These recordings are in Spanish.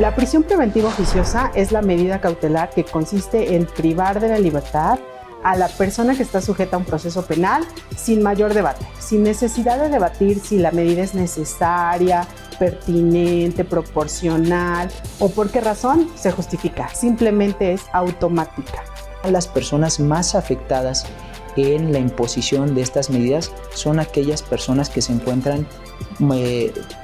La prisión preventiva oficiosa es la medida cautelar que consiste en privar de la libertad a la persona que está sujeta a un proceso penal sin mayor debate, sin necesidad de debatir si la medida es necesaria, pertinente, proporcional o por qué razón se justifica. Simplemente es automática. Las personas más afectadas en la imposición de estas medidas son aquellas personas que se encuentran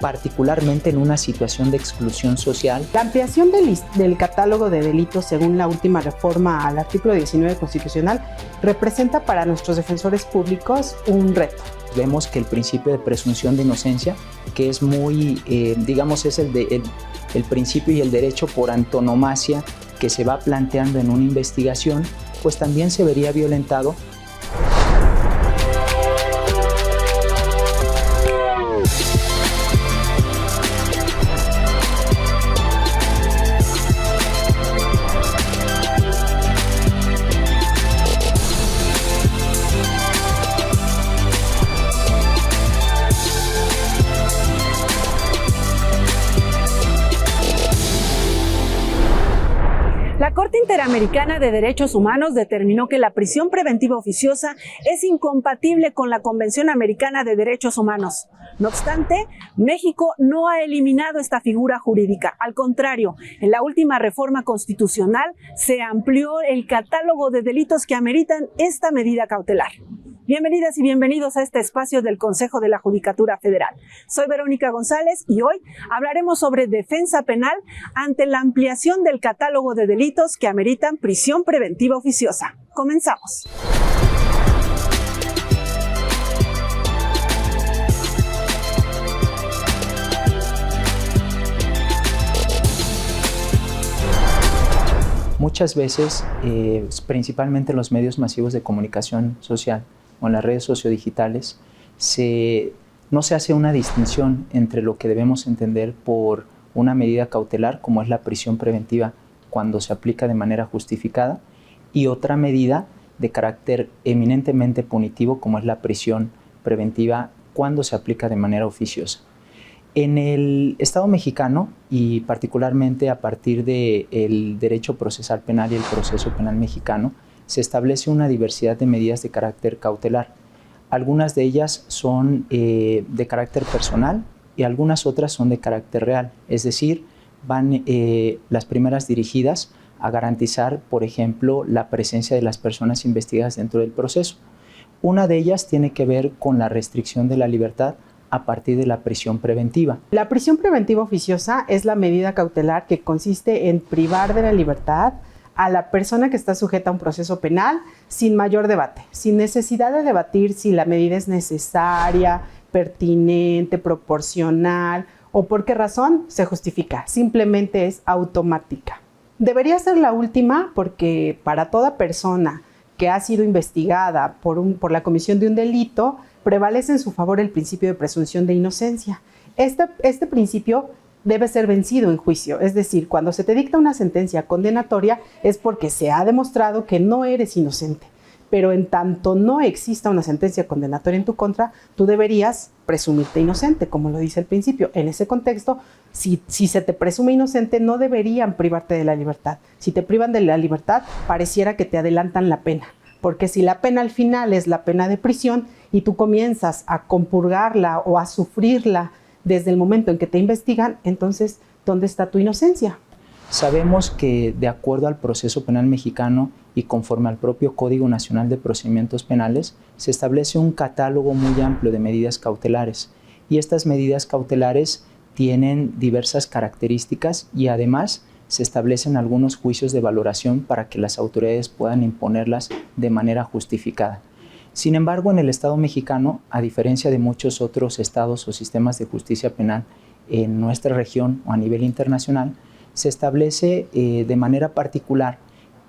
particularmente en una situación de exclusión social. La ampliación del catálogo de delitos según la última reforma al artículo 19 constitucional representa para nuestros defensores públicos un reto. Vemos que el principio de presunción de inocencia, que es muy, es el principio y el derecho por antonomasia que se va planteando en una investigación, pues también se vería violentado. La Corte Interamericana de Derechos Humanos determinó que la prisión preventiva oficiosa es incompatible con la Convención Americana de Derechos Humanos. No obstante, México no ha eliminado esta figura jurídica. Al contrario, en la última reforma constitucional se amplió el catálogo de delitos que ameritan esta medida cautelar. Bienvenidas y bienvenidos a este espacio del Consejo de la Judicatura Federal. Soy Verónica González y hoy hablaremos sobre defensa penal ante la ampliación del catálogo de delitos que ameritan prisión preventiva oficiosa. Comenzamos. Muchas veces, principalmente en los medios masivos de comunicación social o en las redes sociodigitales, no se hace una distinción entre lo que debemos entender por una medida cautelar, como es la prisión preventiva cuando se aplica de manera justificada, y otra medida de carácter eminentemente punitivo, como es la prisión preventiva cuando se aplica de manera oficiosa. En el Estado mexicano, y particularmente a partir del derecho procesal penal y el proceso penal mexicano, se establece una diversidad de medidas de carácter cautelar. Algunas de ellas son de carácter personal y algunas otras son de carácter real, es decir, van las primeras dirigidas a garantizar, por ejemplo, la presencia de las personas investigadas dentro del proceso. Una de ellas tiene que ver con la restricción de la libertad a partir de la prisión preventiva. La prisión preventiva oficiosa es la medida cautelar que consiste en privar de la libertad a la persona que está sujeta a un proceso penal sin mayor debate, sin necesidad de debatir si la medida es necesaria, pertinente, proporcional o por qué razón se justifica. Simplemente es automática. Debería ser la última porque para toda persona que ha sido investigada por la comisión de un delito, prevalece en su favor el principio de presunción de inocencia. Este principio debe ser vencido en juicio, es decir, cuando se te dicta una sentencia condenatoria es porque se ha demostrado que no eres inocente, pero en tanto no exista una sentencia condenatoria en tu contra, tú deberías presumirte inocente, como lo dice el principio. En ese contexto, si se te presume inocente, no deberían privarte de la libertad. Si te privan de la libertad, pareciera que te adelantan la pena, porque si la pena al final es la pena de prisión y tú comienzas a compurgarla o a sufrirla desde el momento en que te investigan, entonces, ¿dónde está tu inocencia? Sabemos que de acuerdo al proceso penal mexicano y conforme al propio Código Nacional de Procedimientos Penales, se establece un catálogo muy amplio de medidas cautelares y estas medidas cautelares tienen diversas características y además se establecen algunos juicios de valoración para que las autoridades puedan imponerlas de manera justificada. Sin embargo, en el Estado mexicano, a diferencia de muchos otros estados o sistemas de justicia penal en nuestra región o a nivel internacional, se establece de manera particular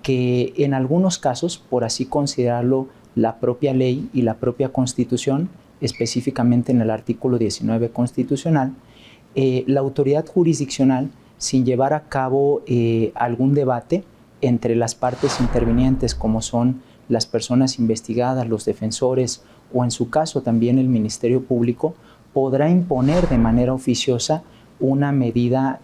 que en algunos casos, por así considerarlo, la propia ley y la propia Constitución, específicamente en el artículo 19 constitucional, la autoridad jurisdiccional, sin llevar a cabo algún debate entre las partes intervinientes, como son las personas investigadas, los defensores o en su caso también el Ministerio Público, podrá imponer de manera oficiosa una medida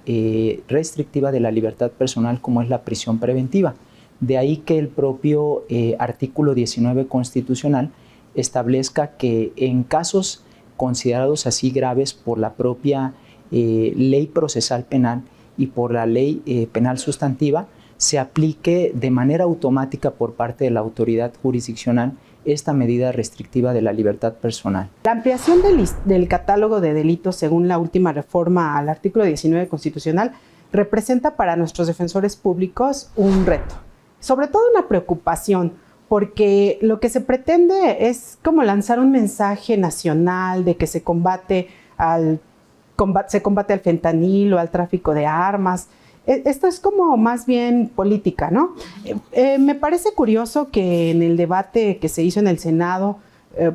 restrictiva de la libertad personal como es la prisión preventiva. De ahí que el propio artículo 19 constitucional establezca que en casos considerados así graves por la propia ley procesal penal y por la ley penal sustantiva, se aplique de manera automática por parte de la autoridad jurisdiccional esta medida restrictiva de la libertad personal. La ampliación del catálogo de delitos según la última reforma al artículo 19 constitucional representa para nuestros defensores públicos un reto, sobre todo una preocupación, porque lo que se pretende es como lanzar un mensaje nacional de que se combate al fentanilo, al tráfico de armas. Esto es como más bien política, ¿no? Me parece curioso que en el debate que se hizo en el Senado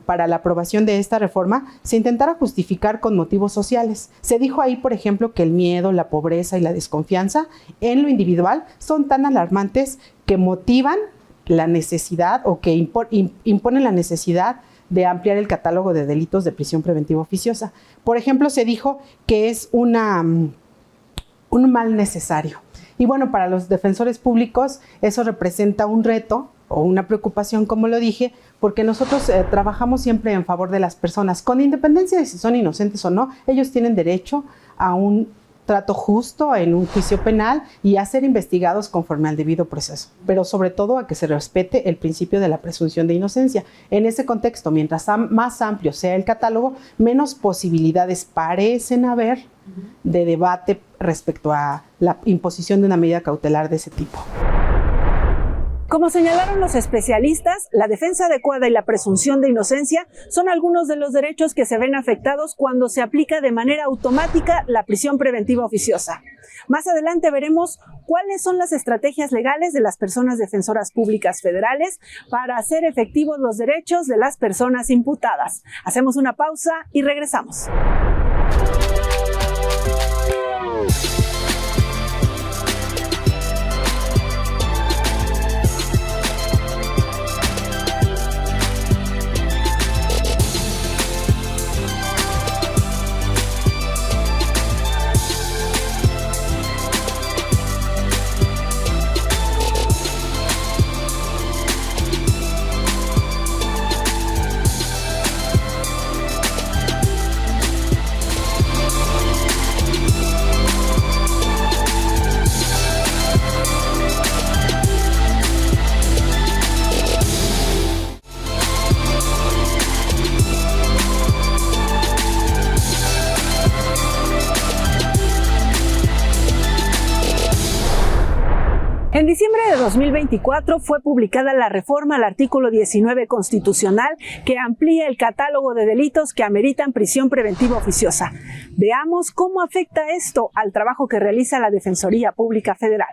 para la aprobación de esta reforma se intentara justificar con motivos sociales. Se dijo ahí, por ejemplo, que el miedo, la pobreza y la desconfianza en lo individual son tan alarmantes que motivan la necesidad o que imponen la necesidad de ampliar el catálogo de delitos de prisión preventiva oficiosa. Por ejemplo, se dijo que es un mal necesario. Y bueno, para los defensores públicos eso representa un reto o una preocupación, como lo dije, porque nosotros trabajamos siempre en favor de las personas, con independencia de si son inocentes o no. Ellos tienen derecho a un trato justo en un juicio penal y a ser investigados conforme al debido proceso, pero sobre todo a que se respete el principio de la presunción de inocencia. En ese contexto, mientras más amplio sea el catálogo, menos posibilidades parecen haber de debate respecto a la imposición de una medida cautelar de ese tipo. Como señalaron los especialistas, la defensa adecuada y la presunción de inocencia son algunos de los derechos que se ven afectados cuando se aplica de manera automática la prisión preventiva oficiosa. Más adelante veremos cuáles son las estrategias legales de las personas defensoras públicas federales para hacer efectivos los derechos de las personas imputadas. Hacemos una pausa y regresamos. En diciembre de 2024 fue publicada la reforma al artículo 19 constitucional que amplía el catálogo de delitos que ameritan prisión preventiva oficiosa. Veamos cómo afecta esto al trabajo que realiza la Defensoría Pública Federal.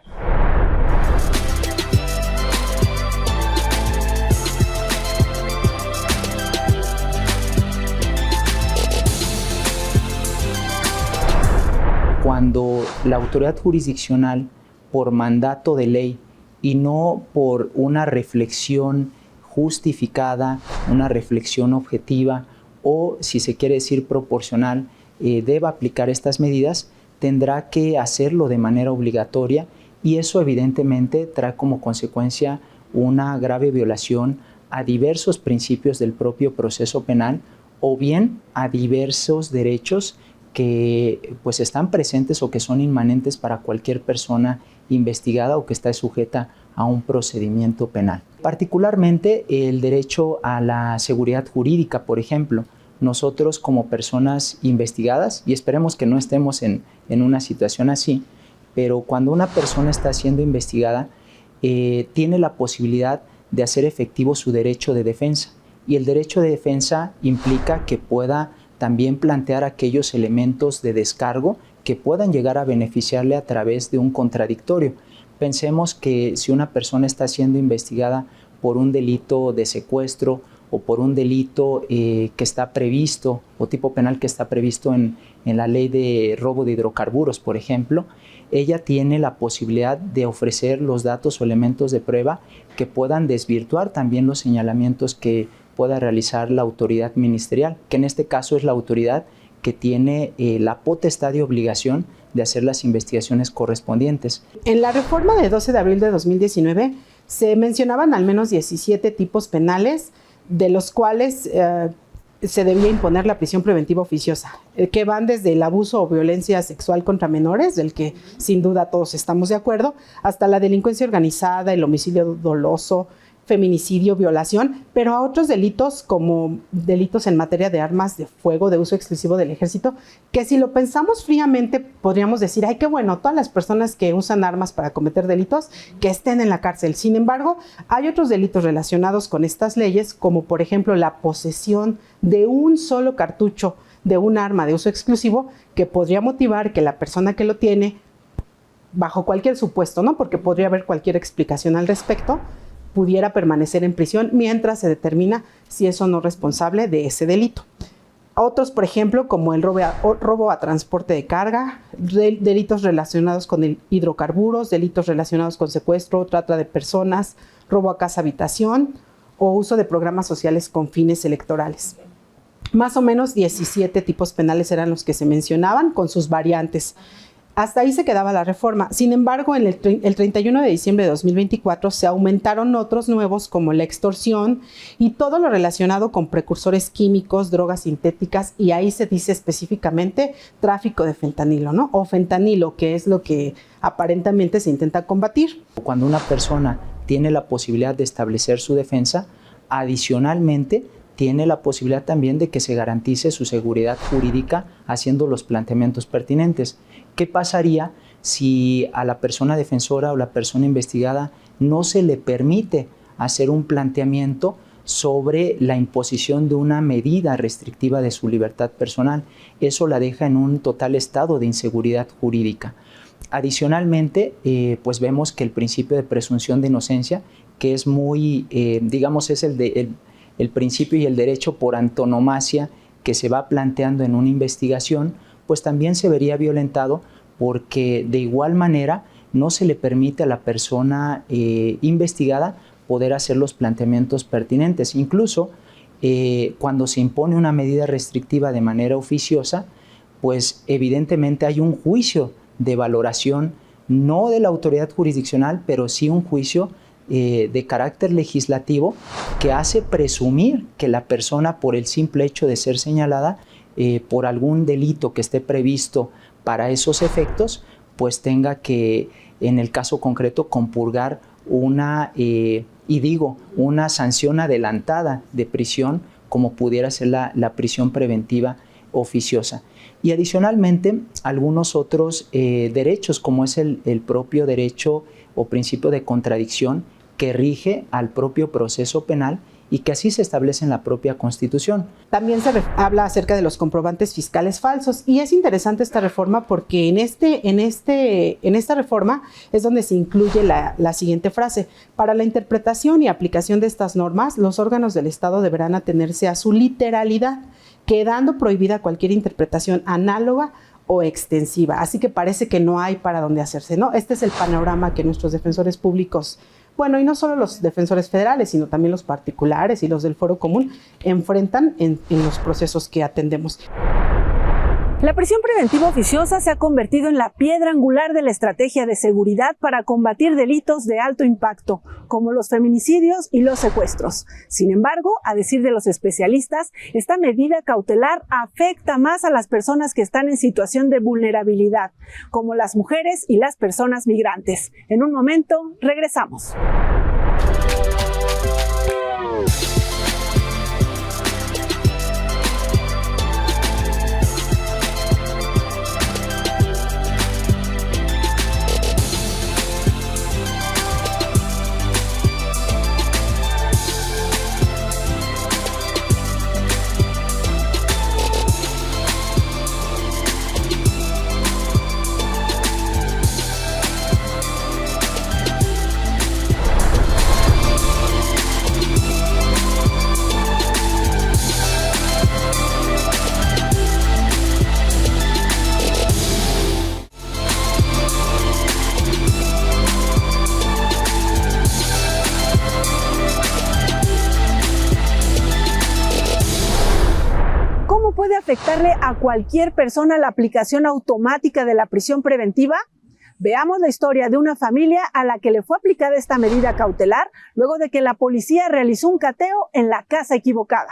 Cuando la autoridad jurisdiccional, por mandato de ley y no por una reflexión justificada, una reflexión objetiva o, si se quiere decir, proporcional, deba aplicar estas medidas, tendrá que hacerlo de manera obligatoria y eso evidentemente trae como consecuencia una grave violación a diversos principios del propio proceso penal o bien a diversos derechos que pues están presentes o que son inmanentes para cualquier persona investigada o que está sujeta a un procedimiento penal. Particularmente el derecho a la seguridad jurídica, por ejemplo. Nosotros como personas investigadas, y esperemos que no estemos en una situación así, pero cuando una persona está siendo investigada, tiene la posibilidad de hacer efectivo su derecho de defensa. Y el derecho de defensa implica que pueda también plantear aquellos elementos de descargo que puedan llegar a beneficiarle a través de un contradictorio. Pensemos que si una persona está siendo investigada por un delito de secuestro o por un delito que está previsto o tipo penal que está previsto en la ley de robo de hidrocarburos, por ejemplo, ella tiene la posibilidad de ofrecer los datos o elementos de prueba que puedan desvirtuar también los señalamientos que pueda realizar la autoridad ministerial, que en este caso es la autoridad que tiene la potestad y obligación de hacer las investigaciones correspondientes. En la reforma de 12 de abril de 2019 se mencionaban al menos 17 tipos penales, de los cuales se debía imponer la prisión preventiva oficiosa, que van desde el abuso o violencia sexual contra menores, del que sin duda todos estamos de acuerdo, hasta la delincuencia organizada, el homicidio doloso, feminicidio, violación, pero a otros delitos como delitos en materia de armas de fuego de uso exclusivo del ejército, que si lo pensamos fríamente podríamos decir, ay, qué bueno, todas las personas que usan armas para cometer delitos que estén en la cárcel. Sin embargo, hay otros delitos relacionados con estas leyes, como por ejemplo la posesión de un solo cartucho de un arma de uso exclusivo, que podría motivar que la persona que lo tiene, bajo cualquier supuesto, ¿no? Porque podría haber cualquier explicación al respecto, pudiera permanecer en prisión mientras se determina si es o no responsable de ese delito. Otros, por ejemplo, como el robo a transporte de carga, delitos relacionados con hidrocarburos, delitos relacionados con secuestro, trata de personas, robo a casa-habitación o uso de programas sociales con fines electorales. Más o menos 17 tipos penales eran los que se mencionaban, con sus variantes. Hasta ahí se quedaba la reforma. Sin embargo, en el 31 de diciembre de 2024 se aumentaron otros nuevos como la extorsión y todo lo relacionado con precursores químicos, drogas sintéticas, y ahí se dice específicamente tráfico de fentanilo, ¿no? O fentanilo, que es lo que aparentemente se intenta combatir. Cuando una persona tiene la posibilidad de establecer su defensa, adicionalmente tiene la posibilidad también de que se garantice su seguridad jurídica haciendo los planteamientos pertinentes. ¿Qué pasaría si a la persona defensora o la persona investigada no se le permite hacer un planteamiento sobre la imposición de una medida restrictiva de su libertad personal? Eso la deja en un total estado de inseguridad jurídica. Adicionalmente, pues vemos que el principio de presunción de inocencia, que es muy, digamos, es el principio y el derecho por antonomasia que se va planteando en una investigación, pues también se vería violentado porque de igual manera no se le permite a la persona investigada poder hacer los planteamientos pertinentes. Incluso cuando se impone una medida restrictiva de manera oficiosa, pues evidentemente hay un juicio de valoración, no de la autoridad jurisdiccional, pero sí un juicio de carácter legislativo que hace presumir que la persona, por el simple hecho de ser señalada por algún delito que esté previsto para esos efectos, pues tenga que, en el caso concreto, compurgar una sanción adelantada de prisión, como pudiera ser la prisión preventiva oficiosa. Y adicionalmente, algunos otros derechos, como es el propio derecho o principio de contradicción que rige al propio proceso penal y que así se establece en la propia Constitución. También se habla acerca de los comprobantes fiscales falsos, y es interesante esta reforma porque en esta reforma es donde se incluye la siguiente frase: para la interpretación y aplicación de estas normas, los órganos del Estado deberán atenerse a su literalidad, quedando prohibida cualquier interpretación análoga o extensiva. Así que parece que no hay para dónde hacerse, ¿no? Este es el panorama que nuestros defensores públicos, bueno, y no solo los defensores federales, sino también los particulares y los del Foro Común, enfrentan en los procesos que atendemos. La prisión preventiva oficiosa se ha convertido en la piedra angular de la estrategia de seguridad para combatir delitos de alto impacto, como los feminicidios y los secuestros. Sin embargo, a decir de los especialistas, esta medida cautelar afecta más a las personas que están en situación de vulnerabilidad, como las mujeres y las personas migrantes. En un momento, regresamos. afectarle a cualquier persona la aplicación automática de la prisión preventiva? Veamos la historia de una familia a la que le fue aplicada esta medida cautelar luego de que la policía realizó un cateo en la casa equivocada.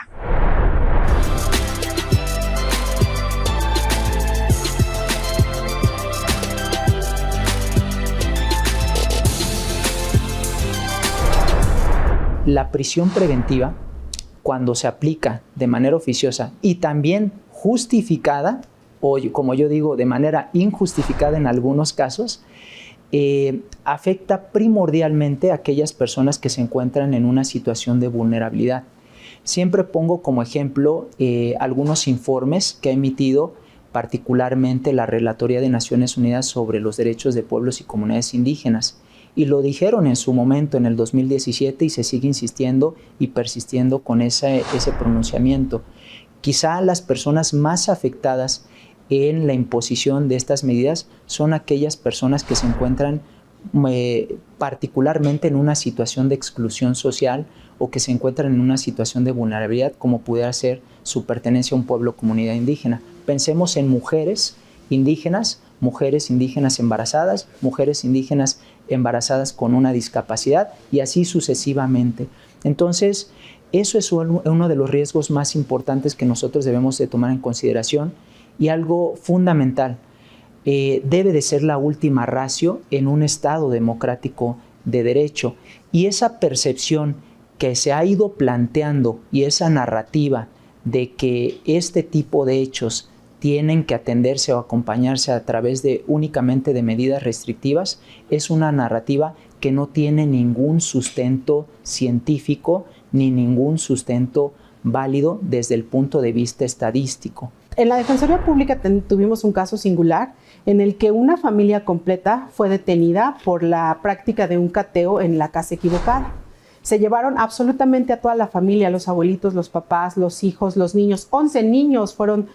La prisión preventiva, cuando se aplica de manera oficiosa y también justificada, o como yo digo, de manera injustificada en algunos casos, afecta primordialmente a aquellas personas que se encuentran en una situación de vulnerabilidad. Siempre pongo como ejemplo algunos informes que ha emitido particularmente la Relatoría de Naciones Unidas sobre los Derechos de Pueblos y Comunidades Indígenas. Y lo dijeron en su momento, en el 2017, y se sigue insistiendo y persistiendo con ese pronunciamiento. Quizá las personas más afectadas en la imposición de estas medidas son aquellas personas que se encuentran particularmente en una situación de exclusión social o que se encuentran en una situación de vulnerabilidad, como pudiera ser su pertenencia a un pueblo o comunidad indígena. Pensemos en mujeres indígenas embarazadas, mujeres indígenas embarazadas con una discapacidad y así sucesivamente. Entonces, eso es uno de los riesgos más importantes que nosotros debemos de tomar en consideración y algo fundamental. Debe de ser la última ratio en un Estado democrático de derecho y esa percepción que se ha ido planteando y esa narrativa de que este tipo de hechos tienen que atenderse o acompañarse a través de únicamente de medidas restrictivas, es una narrativa que no tiene ningún sustento científico ni ningún sustento válido desde el punto de vista estadístico. En la Defensoría Pública tuvimos un caso singular en el que una familia completa fue detenida por la práctica de un cateo en la casa equivocada. Se llevaron absolutamente a toda la familia, los abuelitos, los papás, los hijos, los niños. 11 niños fueron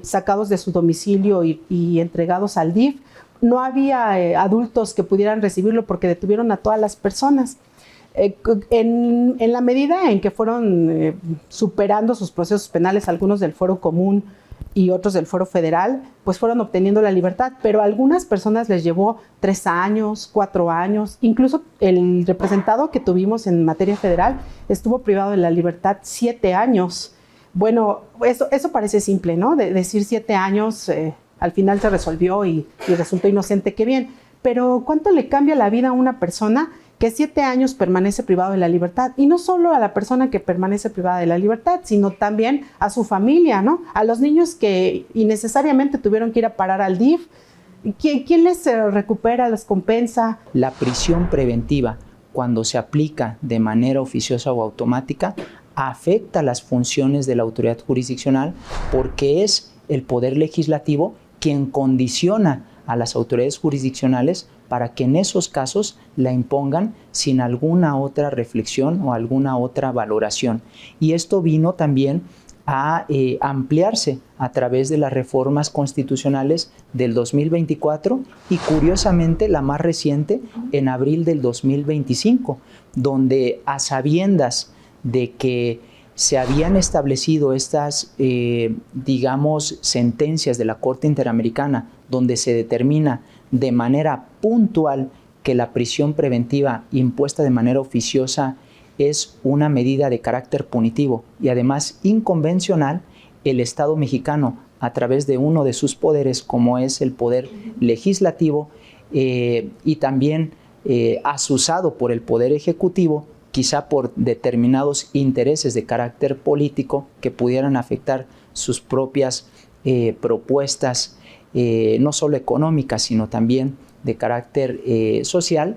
sacados de su domicilio y entregados al DIF. No había adultos que pudieran recibirlo porque detuvieron a todas las personas. En la medida en que fueron superando sus procesos penales, algunos del Fuero Común y otros del Fuero Federal, pues fueron obteniendo la libertad, pero a algunas personas les llevó 3 años, 4 años, incluso el representado que tuvimos en materia federal estuvo privado de la libertad 7 años. Bueno, eso parece simple, ¿no? De decir 7 años, al final se resolvió y resultó inocente, qué bien. Pero ¿cuánto le cambia la vida a una persona que 7 años permanece privado de la libertad? Y no solo a la persona que permanece privada de la libertad, sino también a su familia, ¿no? A los niños que innecesariamente tuvieron que ir a parar al DIF. ¿Quién les recupera, les compensa? La prisión preventiva, cuando se aplica de manera oficiosa o automática, afecta las funciones de la autoridad jurisdiccional porque es el Poder Legislativo quien condiciona a las autoridades jurisdiccionales para que en esos casos la impongan sin alguna otra reflexión o alguna otra valoración. Y esto vino también a ampliarse a través de las reformas constitucionales del 2024 y curiosamente la más reciente en abril del 2025, donde a sabiendas de que se habían establecido estas, sentencias de la Corte Interamericana, donde se determina de manera puntual que la prisión preventiva impuesta de manera oficiosa es una medida de carácter punitivo y además inconvencional, el Estado mexicano, a través de uno de sus poderes, como es el Poder Legislativo, y también asusado por el Poder Ejecutivo, quizá por determinados intereses de carácter político que pudieran afectar sus propias propuestas, no solo económicas, sino también de carácter social,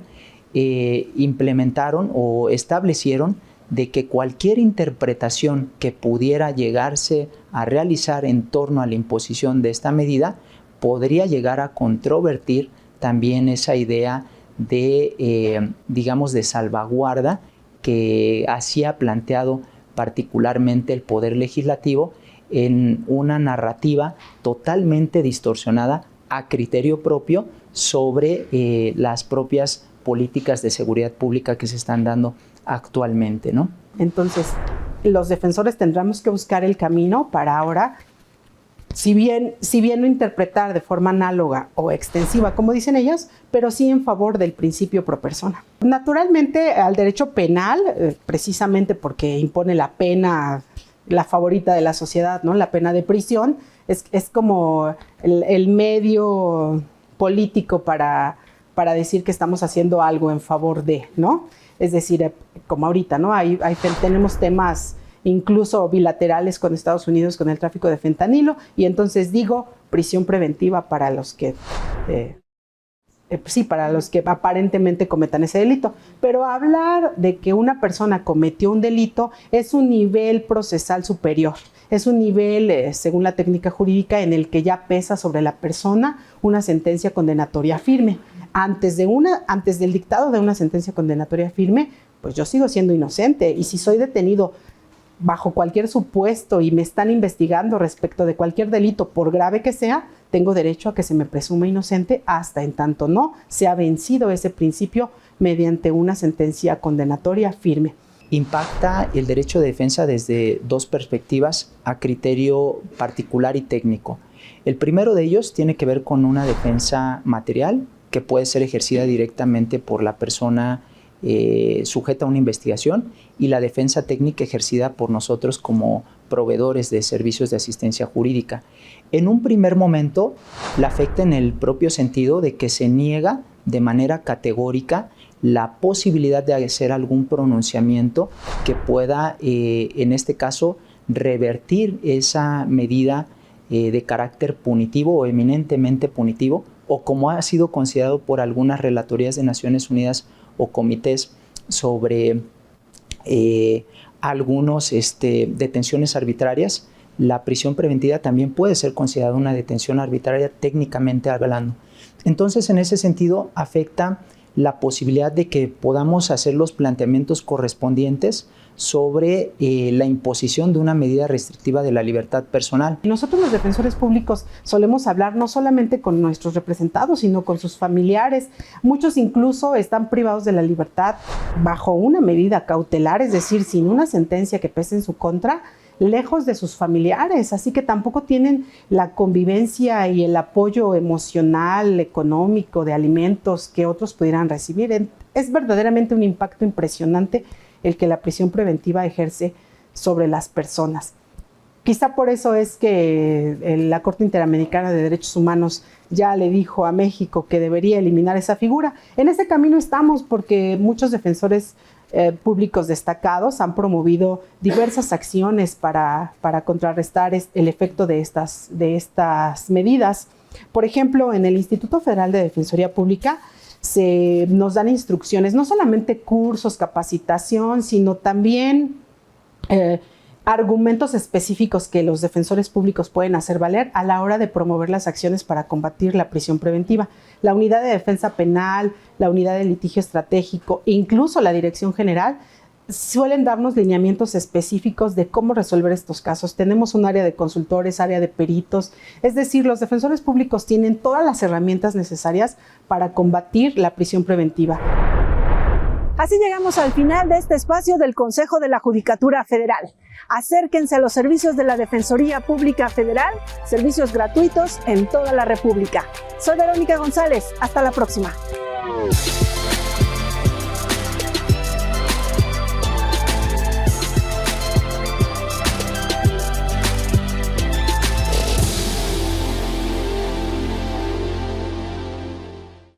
implementaron o establecieron de que cualquier interpretación que pudiera llegarse a realizar en torno a la imposición de esta medida podría llegar a controvertir también esa idea de, de salvaguarda que así ha planteado particularmente el Poder Legislativo en una narrativa totalmente distorsionada a criterio propio sobre las propias políticas de seguridad pública que se están dando actualmente, ¿no? Entonces, los defensores tendremos que buscar el camino para ahora, si bien no interpretar de forma análoga o extensiva, como dicen ellos, pero sí en favor del principio pro persona. Naturalmente, al derecho penal, precisamente porque impone la pena, la favorita de la sociedad, ¿no? La pena de prisión, es como el medio político para decir que estamos haciendo algo en favor de, ¿no? Es decir, como ahorita, ¿no? Tenemos temas incluso bilaterales con Estados Unidos con el tráfico de fentanilo, y entonces digo prisión preventiva para los que aparentemente cometan ese delito. Pero hablar de que una persona cometió un delito es un nivel procesal superior, es un nivel, según la técnica jurídica, en el que ya pesa sobre la persona una sentencia condenatoria firme. Antes del dictado de una sentencia condenatoria firme, pues yo sigo siendo inocente, y si soy detenido bajo cualquier supuesto y me están investigando respecto de cualquier delito, por grave que sea, tengo derecho a que se me presuma inocente hasta en tanto no se ha vencido ese principio mediante una sentencia condenatoria firme. Impacta el derecho de defensa desde dos perspectivas a criterio particular y técnico. El primero de ellos tiene que ver con una defensa material que puede ser ejercida directamente por la persona sujeta a una investigación, y la defensa técnica ejercida por nosotros como proveedores de servicios de asistencia jurídica. En un primer momento la afecta en el propio sentido de que se niega de manera categórica la posibilidad de hacer algún pronunciamiento que pueda, en este caso, revertir esa medida de carácter punitivo o eminentemente punitivo, o como ha sido considerado por algunas relatorías de Naciones Unidas o comités sobre algunas detenciones arbitrarias. La prisión preventiva también puede ser considerada una detención arbitraria técnicamente hablando. Entonces, en ese sentido, afecta la posibilidad de que podamos hacer los planteamientos correspondientes sobre la imposición de una medida restrictiva de la libertad personal. Nosotros los defensores públicos solemos hablar no solamente con nuestros representados, sino con sus familiares. Muchos incluso están privados de la libertad bajo una medida cautelar, es decir, sin una sentencia que pese en su contra, lejos de sus familiares, así que tampoco tienen la convivencia y el apoyo emocional, económico, de alimentos que otros pudieran recibir. Es verdaderamente un impacto impresionante el que la prisión preventiva ejerce sobre las personas. Quizá por eso es que la Corte Interamericana de Derechos Humanos ya le dijo a México que debería eliminar esa figura. En ese camino estamos, porque muchos defensores públicos destacados han promovido diversas acciones para contrarrestar el efecto de estas medidas. Por ejemplo, en el Instituto Federal de Defensoría Pública nos dan instrucciones, no solamente cursos, capacitación, sino también argumentos específicos que los defensores públicos pueden hacer valer a la hora de promover las acciones para combatir la prisión preventiva. La unidad de defensa penal, la unidad de litigio estratégico, incluso la dirección general, suelen darnos lineamientos específicos de cómo resolver estos casos. Tenemos un área de consultores, área de peritos, es decir, los defensores públicos tienen todas las herramientas necesarias para combatir la prisión preventiva. Así llegamos al final de este espacio del Consejo de la Judicatura Federal. Acérquense a los servicios de la Defensoría Pública Federal, servicios gratuitos en toda la República. Soy Verónica González, hasta la próxima.